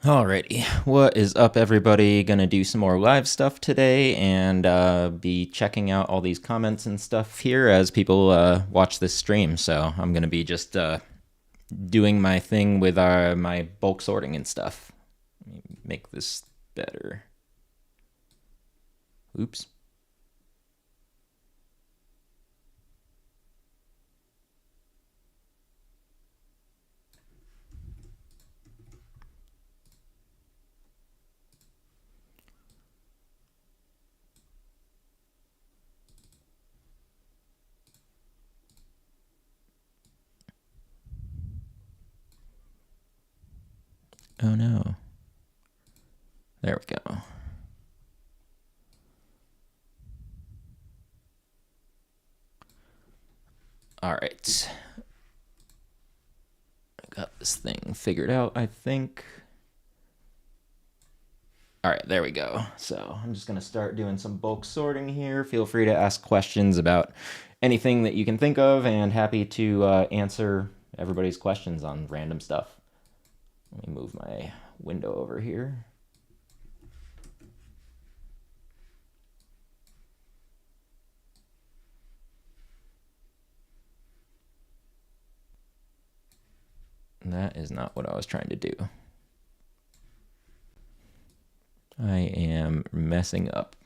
Alrighty, what is up, everybody? Gonna do some more live stuff today and be checking out all these comments and stuff here as people watch this stream. So I'm gonna be just doing my thing with my bulk sorting and stuff. Let me make this better. Oops. Oh no. There we go. All right. I got this thing figured out, I think. All right, there we go. So I'm just going to start doing some bulk sorting here. Feel free to ask questions about anything that you can think of, and happy to answer everybody's questions on random stuff. Let me move my window over here. And that is not what I was trying to do. I am messing up.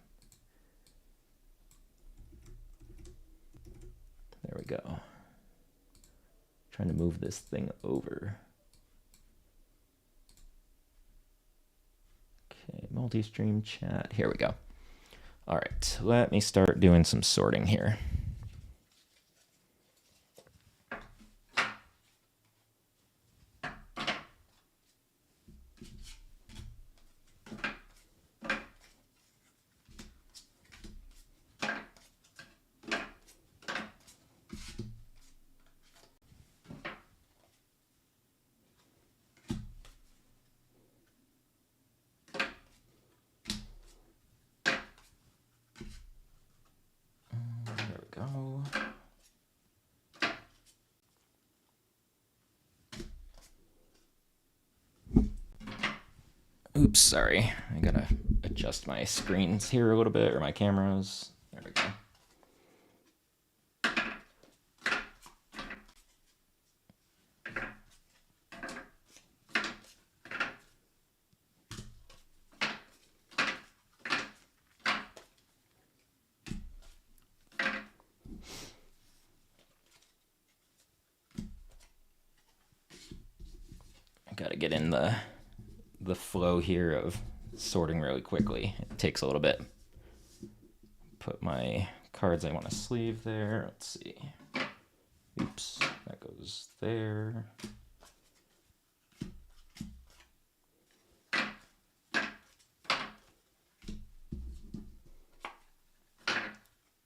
There we go. Trying to move this thing over. Okay, multi-stream chat. Here we go. All right, let me start doing some sorting here. Oops, sorry. I gotta adjust my screens here a little bit, or my cameras. There we go. I gotta get in the flow here of sorting really quickly. It takes a little bit. Put my cards I want to sleeve there. Let's see. Oops, that goes there.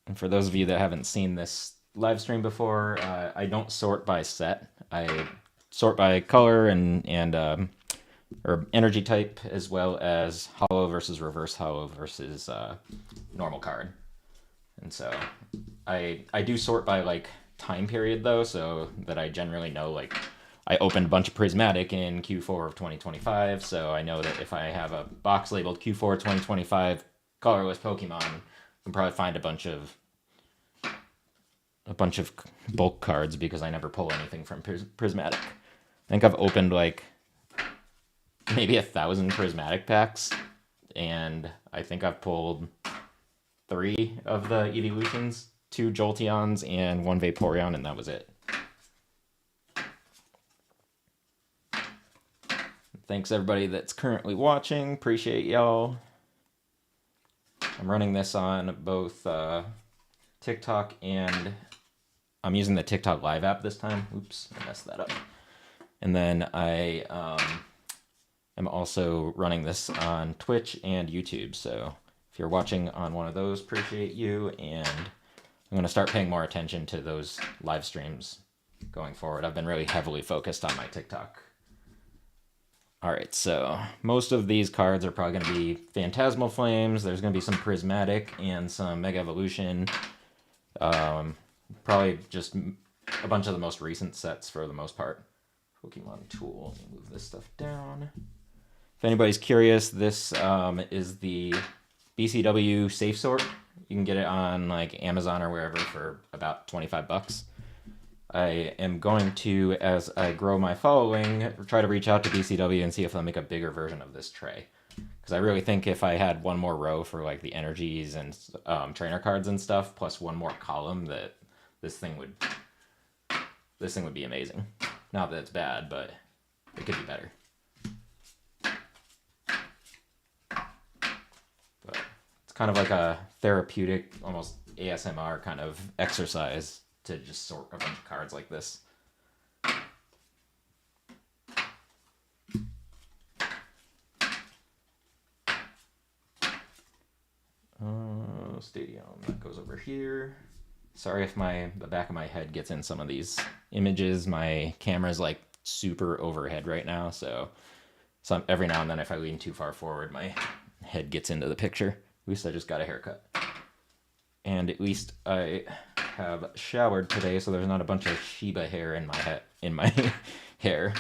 And for those of you that haven't seen this live stream before, I don't sort by set. I sort by color and or energy type, as well as hollow versus reverse hollow versus normal card. And so I do sort by like time period though, so that I generally know, like, I opened a bunch of prismatic in Q4 of 2025, so I know that if I have a box labeled Q4 2025 colorless Pokemon, I can probably find a bunch of bulk cards because I never pull anything from prismatic. I think I've opened like maybe 1,000 prismatic packs, and I think I've pulled 3 of the evolutions, 2 Jolteons and 1 Vaporeon, and that was it. Thanks everybody that's currently watching. Appreciate y'all. I'm running this on both TikTok, and I'm using the TikTok Live app this time. Oops, I messed that up. And then I am also running this on Twitch and YouTube. So if you're watching on one of those, appreciate you. And I'm going to start paying more attention to those live streams going forward. I've been really heavily focused on my TikTok. All right, so most of these cards are probably going to be Phantasmal Flames. There's going to be some Prismatic and some Mega Evolution. Probably just a bunch of the most recent sets for the most part. Pokemon Tool. Let me move this stuff down. If anybody's curious, this is the BCW Safe Sort. You can get it on like Amazon or wherever for about 25 bucks. I am going to, as I grow my following, try to reach out to BCW and see if they'll make a bigger version of this tray. Because I really think if I had one more row for like the energies and trainer cards and stuff, plus one more column, that this thing would be amazing. Not that it's bad, but it could be better. But it's kind of like a therapeutic, almost ASMR kind of exercise to just sort a bunch of cards like this. Stadium, that goes over here. Sorry if the back of my head gets in some of these images. My camera's like super overhead right now, so every now and then if I lean too far forward, my head gets into the picture. At least I just got a haircut. And at least I have showered today, so there's not a bunch of Shiba hair in my hair,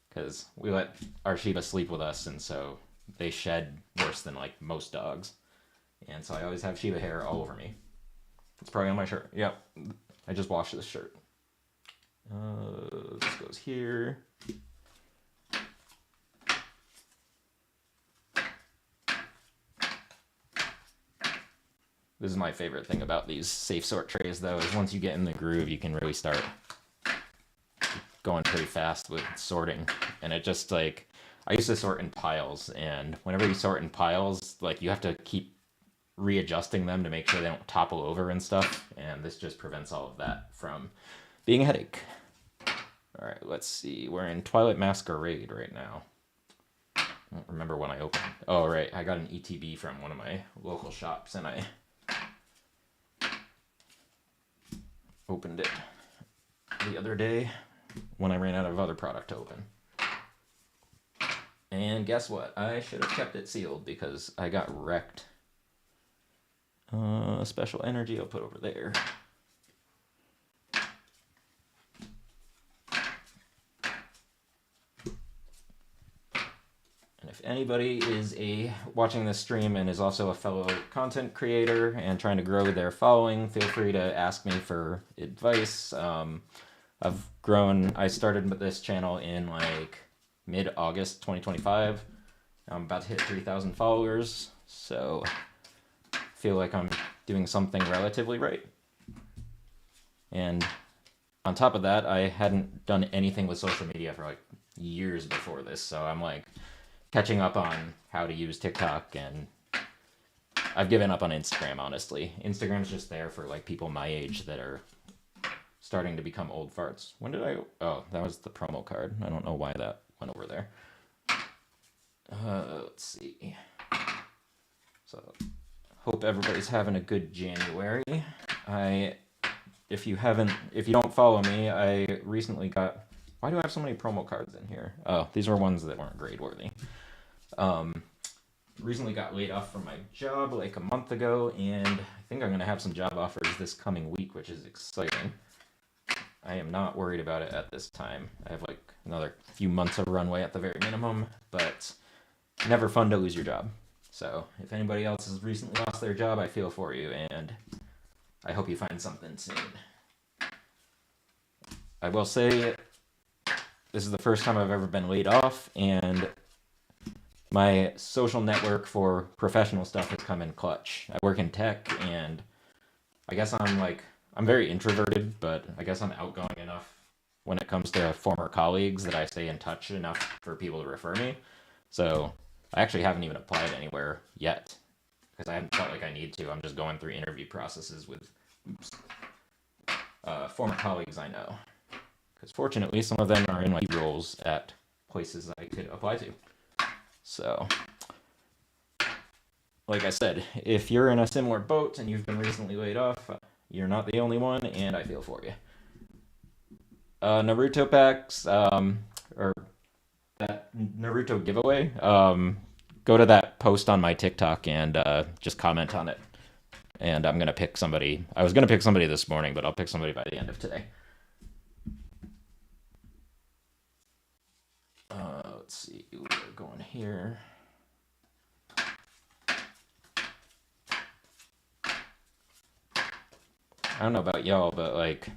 because we let our Shiba sleep with us, and so they shed worse than like most dogs, and so I always have Shiba hair all over me. It's probably on my shirt. Yep, I just washed this shirt. This goes here. This is my favorite thing about these Safe Sort trays, though, is once you get in the groove, you can really start going pretty fast with sorting. And it just, like, I used to sort in piles, and whenever you sort in piles, like, you have to keep readjusting them to make sure they don't topple over and stuff, and this just prevents all of that from being a headache. All right, let's see. We're in Twilight Masquerade right now. I don't remember when I opened. Oh, right. I got an ETB from one of my local shops, and I opened it the other day when I ran out of other product to open. And guess what? I should have kept it sealed because I got wrecked. Special energy I'll put over there. And if anybody is watching this stream and is also a fellow content creator and trying to grow their following, feel free to ask me for advice. I started this channel in like mid-August 2025. I'm about to hit 3,000 followers, so I feel like I'm doing something relatively right. And on top of that, I hadn't done anything with social media for like years before this, so I'm like catching up on how to use TikTok, and I've given up on Instagram, honestly. Instagram's just there for like people my age that are starting to become old farts. Oh, that was the promo card. I don't know why that went over there. Let's see. So, hope everybody's having a good January. If you don't follow me, I recently got... Why do I have so many promo cards in here? Oh, these were ones that weren't grade worthy. Recently got laid off from my job like a month ago, and I think I'm going to have some job offers this coming week, which is exciting. I am not worried about it at this time. I have like another few months of runway at the very minimum, but never fun to lose your job. So if anybody else has recently lost their job, I feel for you, and I hope you find something soon. I will say this is the first time I've ever been laid off, and my social network for professional stuff has come in clutch. I work in tech, and I guess I'm very introverted, but I guess I'm outgoing enough when it comes to former colleagues that I stay in touch enough for people to refer me. So I actually haven't even applied anywhere yet because I haven't felt like I need to. I'm just going through interview processes with former colleagues I know. Because fortunately, some of them are in like roles at places I could apply to. So, like I said, if you're in a similar boat and you've been recently laid off, you're not the only one, and I feel for you. Naruto packs, or that Naruto giveaway, go to that post on my TikTok and just comment on it. And I'm going to pick somebody. I was going to pick somebody this morning, but I'll pick somebody by the end of today. Let's see, we're going here. I don't know about y'all, but like,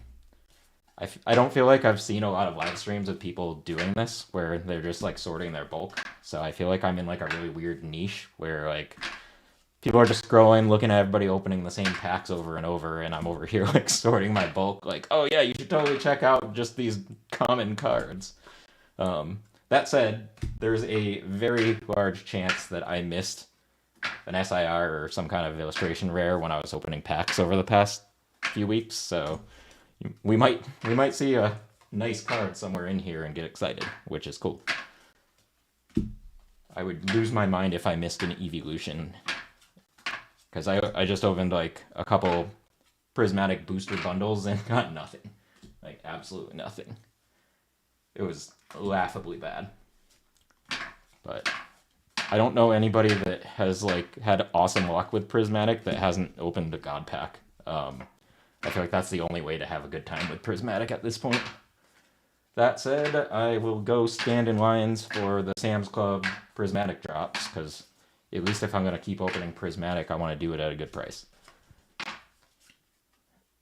I don't feel like I've seen a lot of live streams of people doing this where they're just like sorting their bulk. So I feel like I'm in like a really weird niche where like people are just scrolling, looking at everybody opening the same packs over and over, and I'm over here like sorting my bulk. Like, oh yeah, you should totally check out just these common cards. That said, there's a very large chance that I missed an SIR or some kind of illustration rare when I was opening packs over the past few weeks. So we might see a nice card somewhere in here and get excited, which is cool. I would lose my mind if I missed an evolution, because I just opened like a couple prismatic booster bundles and got nothing, like absolutely nothing. It was laughably bad. But I don't know anybody that has like had awesome luck with prismatic that hasn't opened a god pack. I feel like that's the only way to have a good time with prismatic at this point. That said, I will go stand in lines for the Sam's Club prismatic drops, because at least if I'm going to keep opening prismatic, I want to do it at a good price.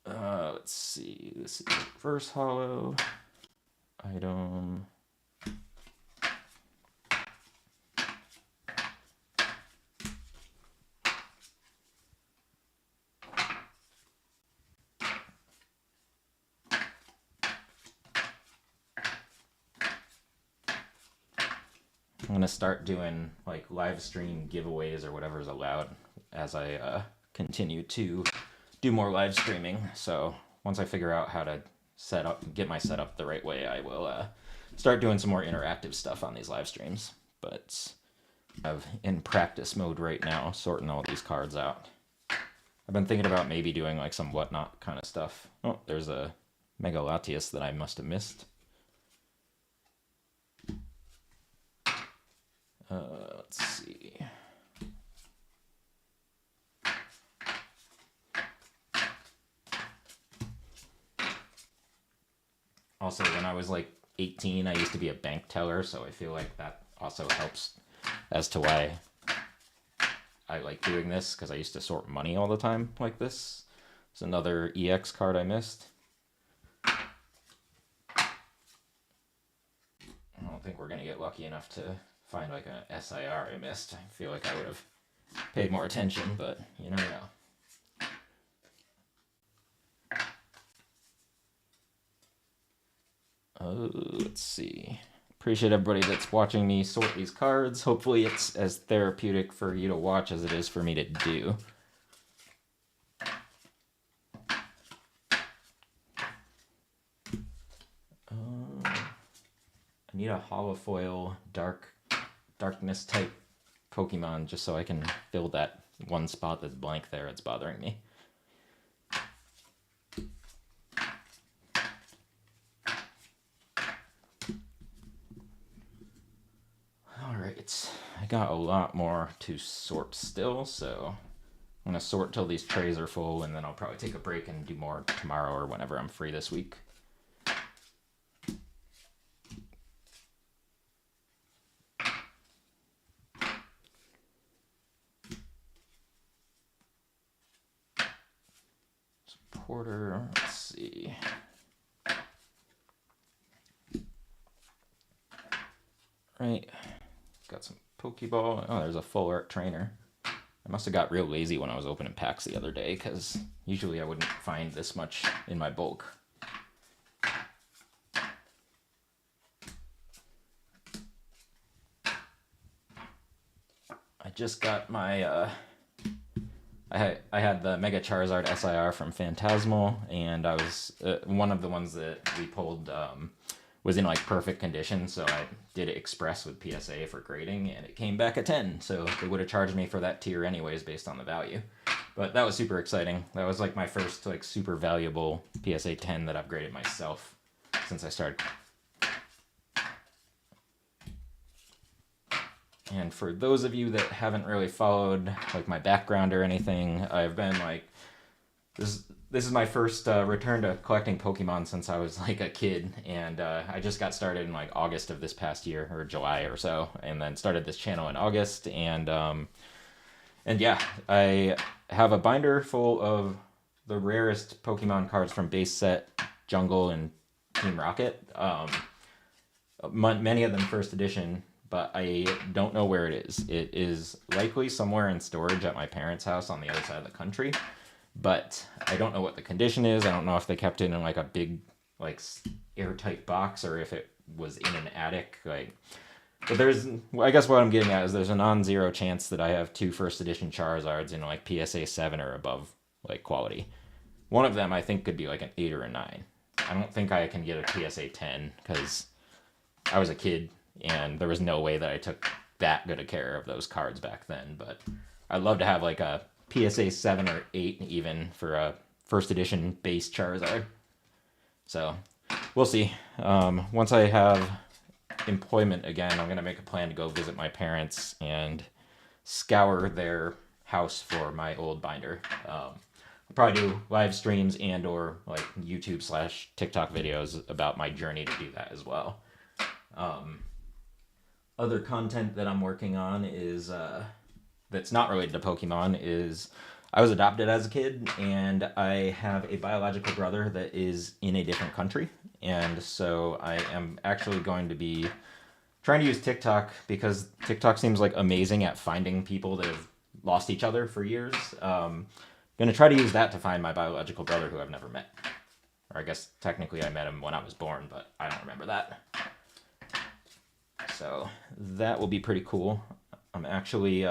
Let's see. This is the first hollow item. I'm going to start doing like live stream giveaways or whatever is allowed as I continue to do more live streaming. So once I figure out how to get my setup the right way, I will start doing some more interactive stuff on these live streams. But I'm in practice mode right now, sorting all these cards out. I've been thinking about maybe doing like some whatnot kind of stuff. Oh, there's a Mega Latias that I must have missed. Let's see. Also, when I was like 18, I used to be a bank teller, so I feel like that also helps as to why I like doing this, because I used to sort money all the time like this. It's another EX card I missed. I don't think we're going to get lucky enough to find like an SIR I missed. I feel like I would have paid more attention, but you never know. Let's see. Appreciate everybody that's watching me sort these cards. Hopefully it's as therapeutic for you to watch as it is for me to do. I need a holofoil darkness type Pokemon just so I can fill that one spot that's blank there. It's bothering me. Alright, I got a lot more to sort still, so I'm going to sort till these trays are full, and then I'll probably take a break and do more tomorrow or whenever I'm free this week. Porter, let's see. Right, got some Pokeball. Oh, there's a full art trainer. I must have got real lazy when I was opening packs the other day, because usually I wouldn't find this much in my bulk. I just got my I had the Mega Charizard SIR from Phantasmal, and I was one of the ones that we pulled was in like perfect condition, so I did it express with PSA for grading, and it came back a 10, so they would have charged me for that tier anyways based on the value. But that was super exciting. That was like my first like super valuable PSA 10 that I've graded myself since I started. And for those of you that haven't really followed like my background or anything, I've been like This is my first return to collecting Pokemon since I was like a kid, and I just got started in like August of this past year, or July or so, and then started this channel in August, and yeah, I have a binder full of the rarest Pokemon cards from base set, Jungle, and Team Rocket. Many of them first edition, but I don't know where it is. It is likely somewhere in storage at my parents' house on the other side of the country, but I don't know what the condition is. I don't know if they kept it in like a big, like, airtight box or if it was in an attic. Like, but I guess what I'm getting at is there's a non-zero chance that I have 2 first edition Charizards in like PSA 7 or above, like, quality. One of them I think could be like an 8 or a 9. I don't think I can get a PSA 10 because I was a kid and there was no way that I took that good a care of those cards back then. But I'd love to have like a PSA 7 or 8 even for a first edition base Charizard. So we'll see. Once I have employment again, I'm going to make a plan to go visit my parents and scour their house for my old binder. I'll probably do live streams and or like YouTube/TikTok videos about my journey to do that as well. Other content that I'm working on is that's not related to Pokemon is I was adopted as a kid, and I have a biological brother that is in a different country, and so I am actually going to be trying to use TikTok because TikTok seems like amazing at finding people that have lost each other for years. Going to try to use that to find my biological brother who I've never met. Or I guess technically I met him when I was born, but I don't remember that. So that will be pretty cool. I'm actually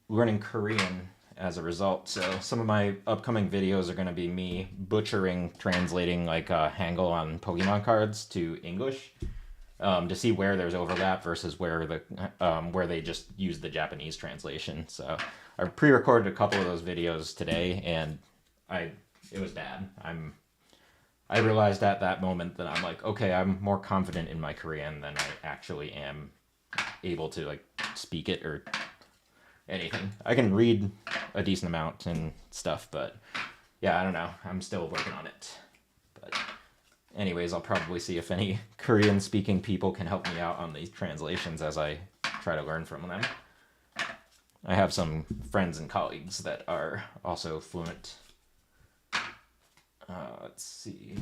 learning Korean as a result, so some of my upcoming videos are going to be me translating like Hangul on Pokemon cards to English to see where there's overlap versus where they just use the Japanese translation. So I pre-recorded a couple of those videos today, and it was bad. I realized at that moment that I'm like, okay, I'm more confident in my Korean than I actually am able to like speak it or anything. I can read a decent amount and stuff, but yeah, I don't know. I'm still working on it. But anyways, I'll probably see if any Korean speaking people can help me out on these translations as I try to learn from them. I have some friends and colleagues that are also fluent. Let's see.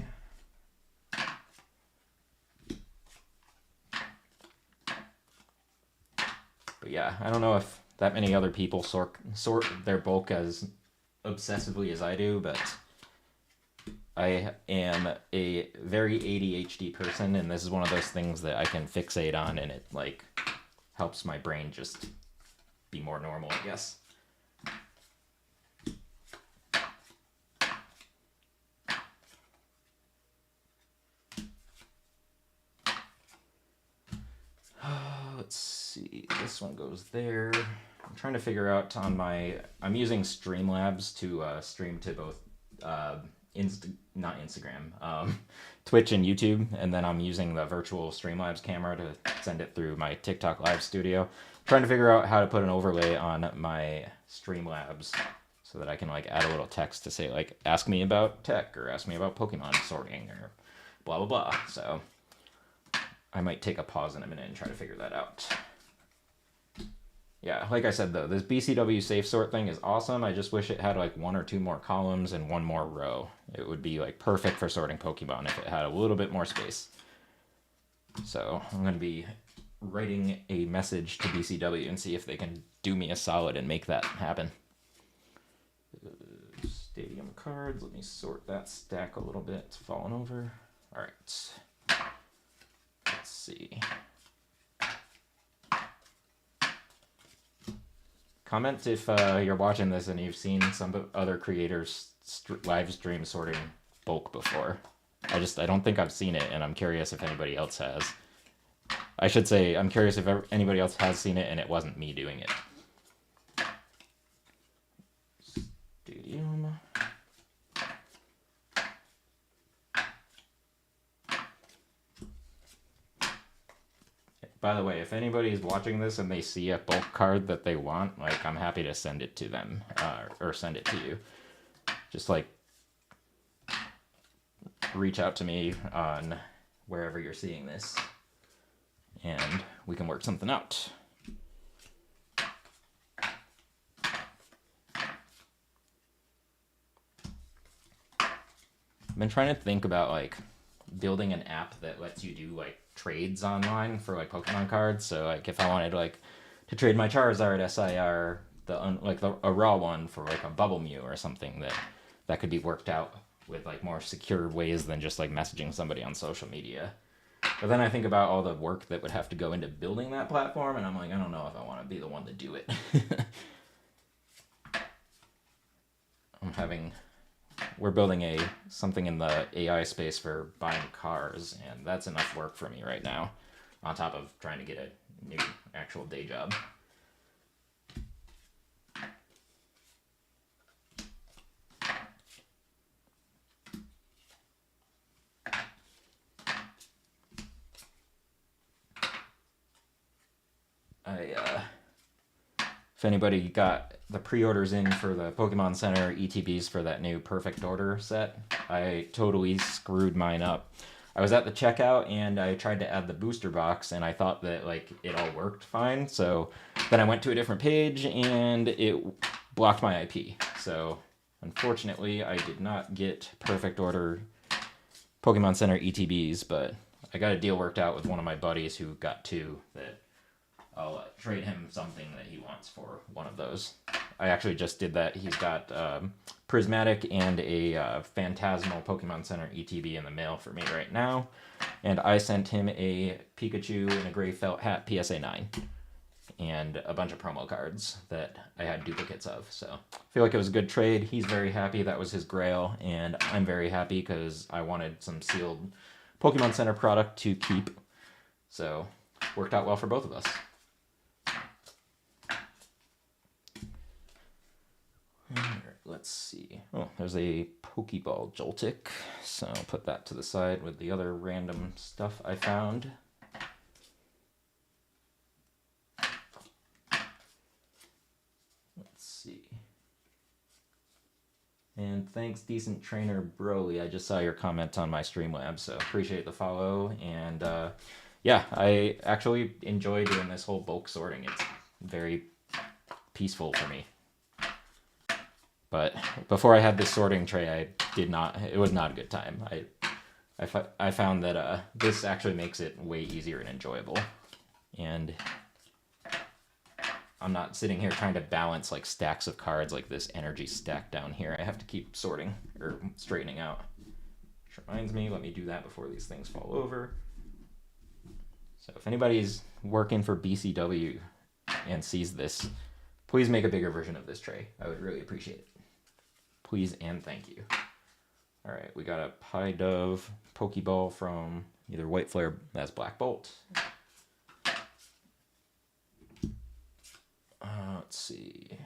But yeah, I don't know if that many other people sort their bulk as obsessively as I do, but I am a very ADHD person, and this is one of those things that I can fixate on, and it like helps my brain just be more normal, I guess. Let's see, this one goes there. I'm trying to figure out I'm using Streamlabs to stream to both not Instagram, Twitch and YouTube, and then I'm using the virtual Streamlabs camera to send it through my TikTok live studio. I'm trying to figure out how to put an overlay on my Streamlabs so that I can like add a little text to say like, ask me about tech or ask me about Pokemon sorting or blah blah blah. So I might take a pause in a minute and try to figure that out. Yeah, like I said though, this BCW safe sort thing is awesome. I just wish it had like 1 or 2 more columns and 1 more row. It would be like perfect for sorting Pokemon if it had a little bit more space. So I'm going to be writing a message to BCW and see if they can do me a solid and make that happen. Stadium cards, let me sort that stack a little bit. It's fallen over. All right. Let's see. Comment if you're watching this and you've seen some other creators live stream sorting bulk before. I don't think I've seen it, and I'm curious if anybody else has. I should say, I'm curious if anybody else has seen it and it wasn't me doing it. Stadium. By the way, if anybody's watching this and they see a bulk card that they want, like, I'm happy to send it to them, or send it to you. just like reach out to me on wherever you're seeing this, and we can work something out. I've been trying to think about like building an app that lets you do like trades online for like Pokemon cards. So like if I wanted like to trade my Charizard SIR, a raw one for like a Bubble Mew or something, that could be worked out with like more secure ways than just like messaging somebody on social media. But then I think about all the work that would have to go into building that platform, and I'm like, I don't know if I want to be the one to do it. We're building something in the AI space for buying cars, and that's enough work for me right now, on top of trying to get a new actual day job. If anybody got the pre-orders in for the Pokemon Center ETBs for that new Perfect Order set, I totally screwed mine up. I was at the checkout and I tried to add the booster box, and I thought that like it all worked fine. So then I went to a different page and it blocked my IP. So unfortunately, I did not get Perfect Order Pokemon Center ETBs, but I got a deal worked out with one of my buddies who got two that I'll trade him something that he wants for one of those. I actually just did that. He's got Prismatic and a Phantasmal Pokemon Center ETB in the mail for me right now. And I sent him a Pikachu in a gray felt hat PSA 9 and a bunch of promo cards that I had duplicates of. So I feel like it was a good trade. He's very happy. That was his grail. And I'm very happy because I wanted some sealed Pokemon Center product to keep. So worked out well for both of us. Let's see. Oh, there's a Pokeball Joltik, so I'll put that to the side with the other random stuff I found. Let's see. And thanks, Decent Trainer Broly. I just saw your comment on my Streamlabs, so appreciate the follow. And yeah, I actually enjoy doing this whole bulk sorting. It's very peaceful for me. But before I had this sorting tray, it was not a good time. I found that this actually makes it way easier and enjoyable. And I'm not sitting here trying to balance like stacks of cards like this energy stack down here. I have to keep sorting or straightening out. Which reminds me, let me do that before these things fall over. So if anybody's working for BCW and sees this, please make a bigger version of this tray. I would really appreciate it. Please and thank you. All right, we got a Pidove Pokeball from either White Flare, that's Black Bolt. Let's see.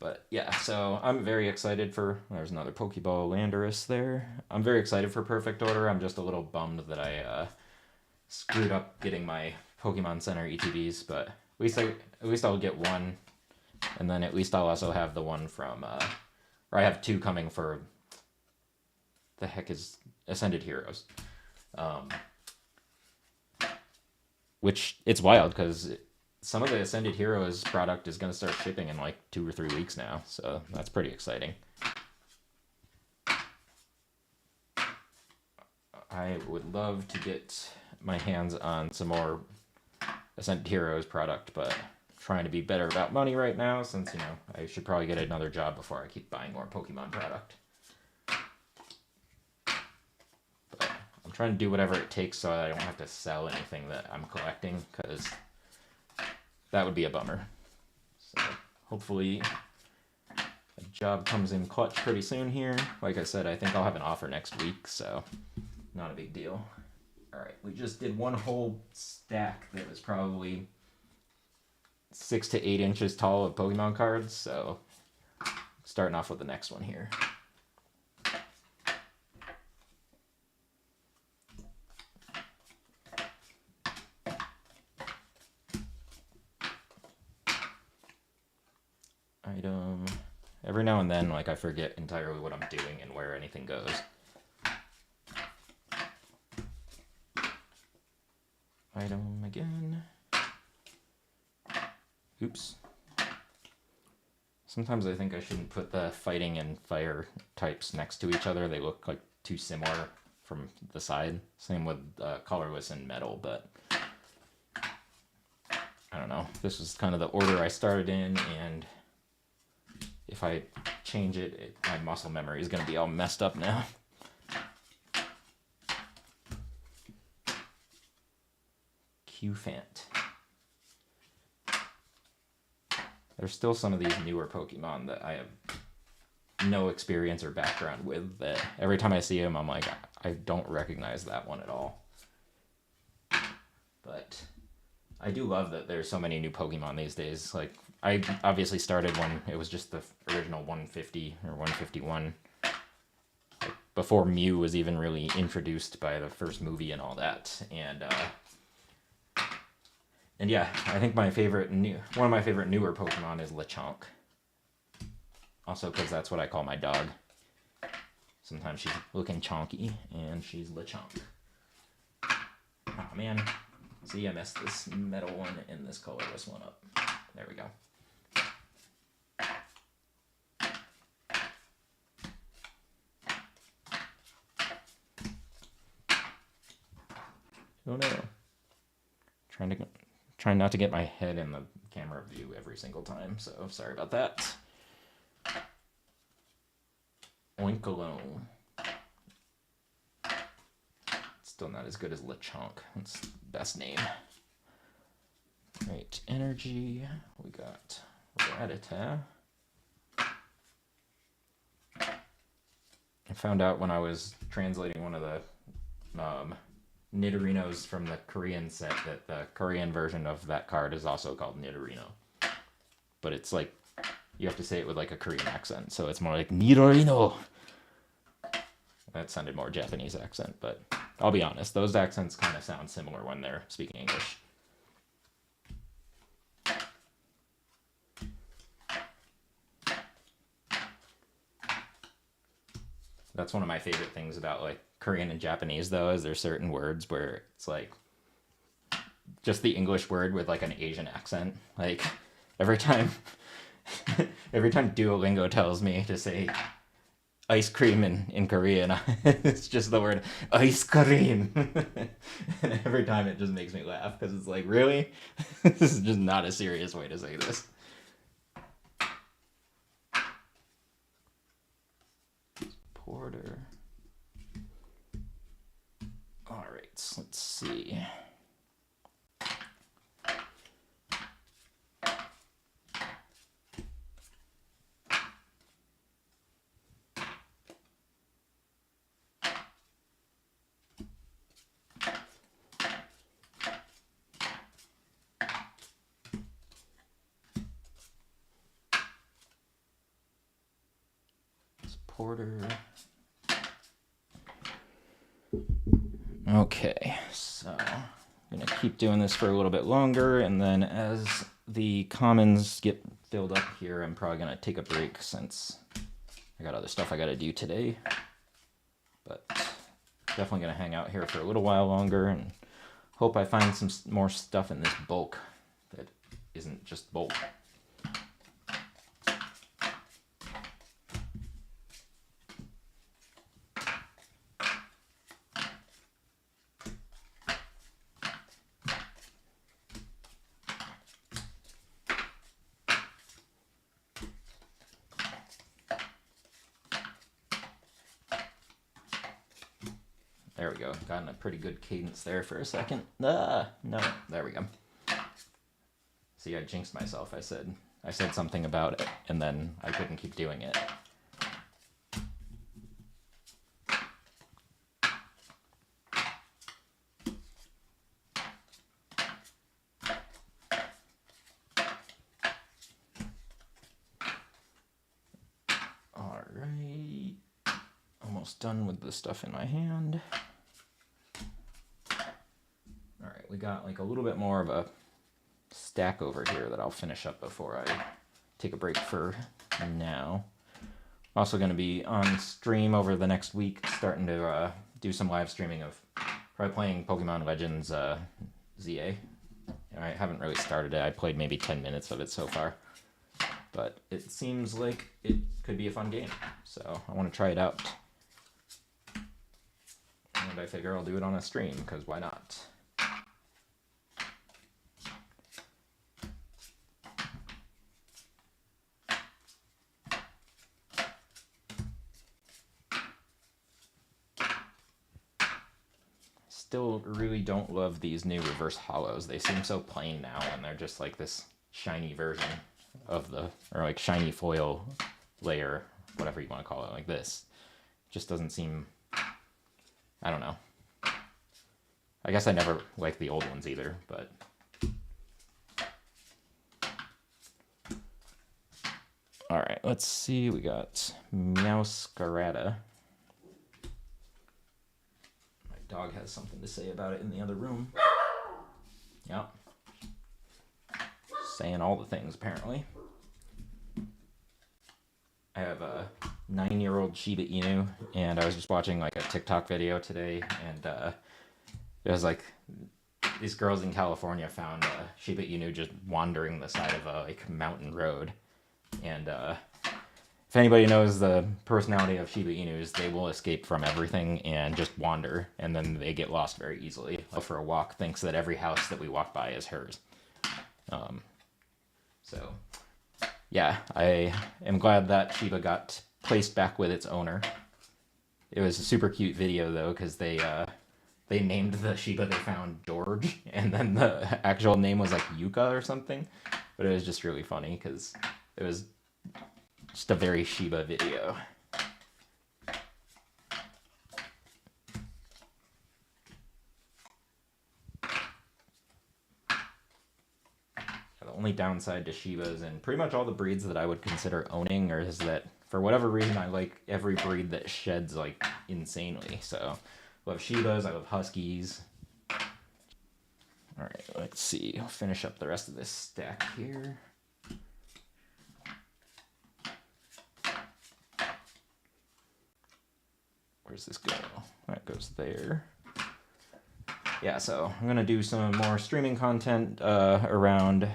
But yeah, so I'm very excited for, there's another Pokeball Landorus there. I'm very excited for Perfect Order. I'm just a little bummed that I screwed up getting my Pokemon Center ETBs, but at least I'll get one, and then at least I'll also have the one from, or I have two coming for, the heck is Ascended Heroes. Which, it's wild, because some of the Ascended Heroes product is going to start shipping in like 2 or 3 weeks now, so that's pretty exciting. I would love to get my hands on some more Ascended Heroes product, but trying to be better about money right now, since, you know, I should probably get another job before I keep buying more Pokemon product. But I'm trying to do whatever it takes so I don't have to sell anything that I'm collecting, because that would be a bummer. So hopefully a job comes in clutch pretty soon here. Like I said, I think I'll have an offer next week, so not a big deal. All right, we just did one whole stack that was probably 6 to 8 inches tall of Pokemon cards, so starting off with the next one here. Item. Every now and then, like, I forget entirely what I'm doing and where anything goes. Item again. Oops. Sometimes I think I shouldn't put the fighting and fire types next to each other. They look like too similar from the side. Same with colorless and metal, but I don't know. This is kind of the order I started in, and if I change it, my muscle memory is going to be all messed up now. Qfant. There's still some of these newer Pokemon that I have no experience or background with, that every time I see them, I'm like, I don't recognize that one at all. But I do love that there's so many new Pokemon these days. Like, I obviously started when it was just the original 150 or 151. Like, before Mew was even really introduced by the first movie and all that. And yeah, I think one of my favorite newer Pokemon is Lechonk. Also because that's what I call my dog. Sometimes she's looking chonky, and she's Lechonk. Oh man. See, I messed this metal one and this colorless one up. There we go. Oh no. Trying not to get my head in the camera view every single time, so sorry about that. Oinkologne. Still not as good as Lechonk. That's the best name. Right, energy. We got Rattata. I found out when I was translating one of the Nidorinos from the Korean set that the Korean version of that card is also called Nidorino. But it's like, you have to say it with like a Korean accent, so it's more like Nidorino. That sounded more Japanese accent, but I'll be honest, those accents kind of sound similar when they're speaking English. That's one of my favorite things about like Korean and Japanese, though, is there's certain words where it's like just the English word with like an Asian accent. Like every time Duolingo tells me to say ice cream in Korean, it's just the word ice cream. And every time it just makes me laugh because it's like, really? This is just not a serious way to say this. Porter. All right, let's see. Porter. Okay, so I'm gonna keep doing this for a little bit longer, and then as the commons get filled up here, I'm probably gonna take a break since I got other stuff I gotta do today. But definitely gonna hang out here for a little while longer and hope I find some more stuff in this bulk that isn't just bulk. There we go. Gotten a pretty good cadence there for a second. No, there we go. See, I jinxed myself. I said something about it, and then I couldn't keep doing it. All right. Almost done with the stuff in my hand. All right, we got like a little bit more of a stack over here that I'll finish up before I take a break for now. Also going to be on stream over the next week, starting to do some live streaming of probably playing Pokemon Legends ZA. I haven't really started it. I played maybe 10 minutes of it so far. But it seems like it could be a fun game. So I want to try it out. And I figure I'll do it on a stream, because why not? Still really don't love these new reverse hollows. They seem so plain now, and they're just like this shiny version of the, or like shiny foil layer, whatever you want to call it, like this. Just doesn't seem, I don't know. I guess I never liked the old ones either, but. All right, let's see. We got Meowscarada. Dog has something to say about it in the other room. Yep. Saying all the things, apparently. I have a 9-year-old Shiba Inu, and I was just watching like a TikTok video today, and it was like these girls in California found a Shiba Inu just wandering the side of a like mountain road. And if anybody knows the personality of Shiba Inus, they will escape from everything and just wander, and then they get lost very easily. For a walk, thinks that every house that we walk by is hers. So, yeah, I am glad that Shiba got placed back with its owner. It was a super cute video, though, because they named the Shiba they found George, and then the actual name was like Yuka or something. But it was just really funny, because it was just a very Shiba video. The only downside to Shibas and pretty much all the breeds that I would consider owning is that for whatever reason I like every breed that sheds like insanely. So I love Shibas, I love Huskies. Alright, let's see. I'll finish up the rest of this stack here. Where's this go? That goes there. Yeah, so I'm gonna do some more streaming content around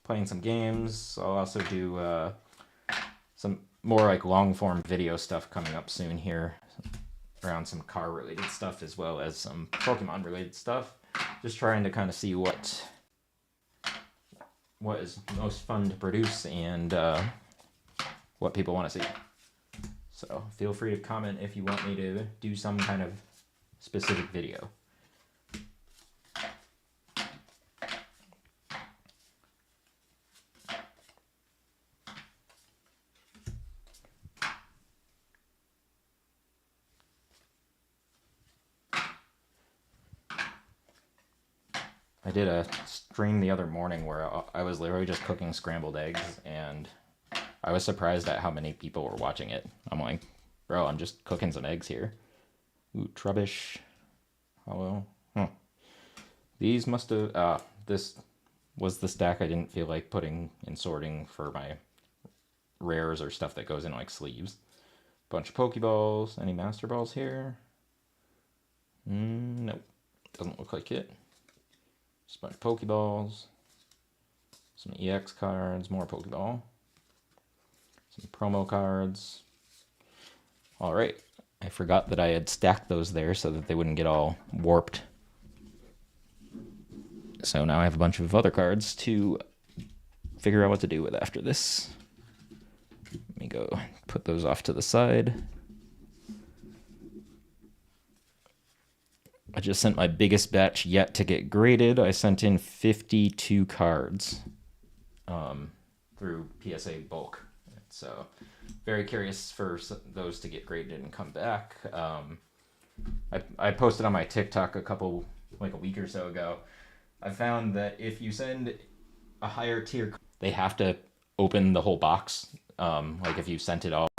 playing some games. I'll also do some more like long form video stuff coming up soon here around some car related stuff as well as some Pokemon related stuff. Just trying to kind of see what is most fun to produce and what people want to see. So feel free to comment if you want me to do some kind of specific video. I did a stream the other morning where I was literally just cooking scrambled eggs, and I was surprised at how many people were watching it. I'm like, bro, I'm just cooking some eggs here. Ooh, Trubbish. Hello. Huh. These must have, this was the stack I didn't feel like putting in sorting for my rares or stuff that goes in like sleeves. Bunch of Pokeballs. Any Master Balls here? Nope. Doesn't look like it. Just a bunch of Pokeballs. Some EX cards. More Pokeball. Some promo cards. Alright. I forgot that I had stacked those there so that they wouldn't get all warped. So now I have a bunch of other cards to figure out what to do with after this. Let me go put those off to the side. I just sent my biggest batch yet to get graded. I sent in 52 cards through PSA bulk. So very curious for those to get graded and come back. I posted on my TikTok like a week or so ago. I found that if you send a higher tier, they have to open the whole box. Like if you sent it all.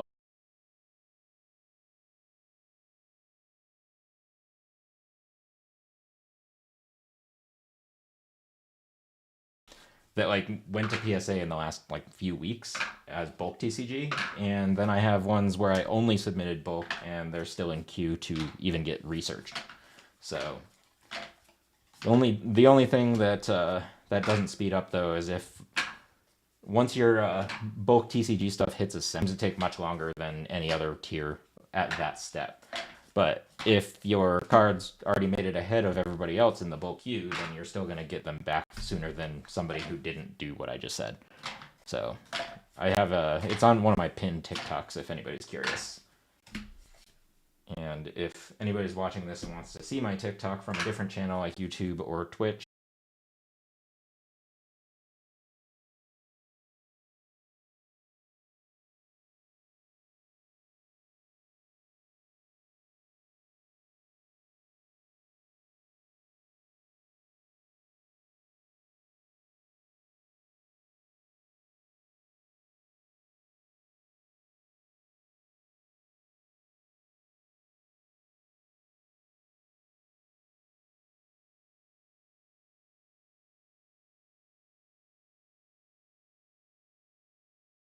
that like went to PSA in the last like few weeks as bulk TCG, and then I have ones where I only submitted bulk and they're still in queue to even get researched. So the only thing that that doesn't speed up though is if once your bulk TCG stuff hits a seems to take much longer than any other tier at that step. But if your cards already made it ahead of everybody else in the bulk queue, then you're still going to get them back sooner than somebody who didn't do what I just said. So I have it's on one of my pinned TikToks if anybody's curious. And if anybody's watching this and wants to see my TikTok from a different channel like YouTube or Twitch,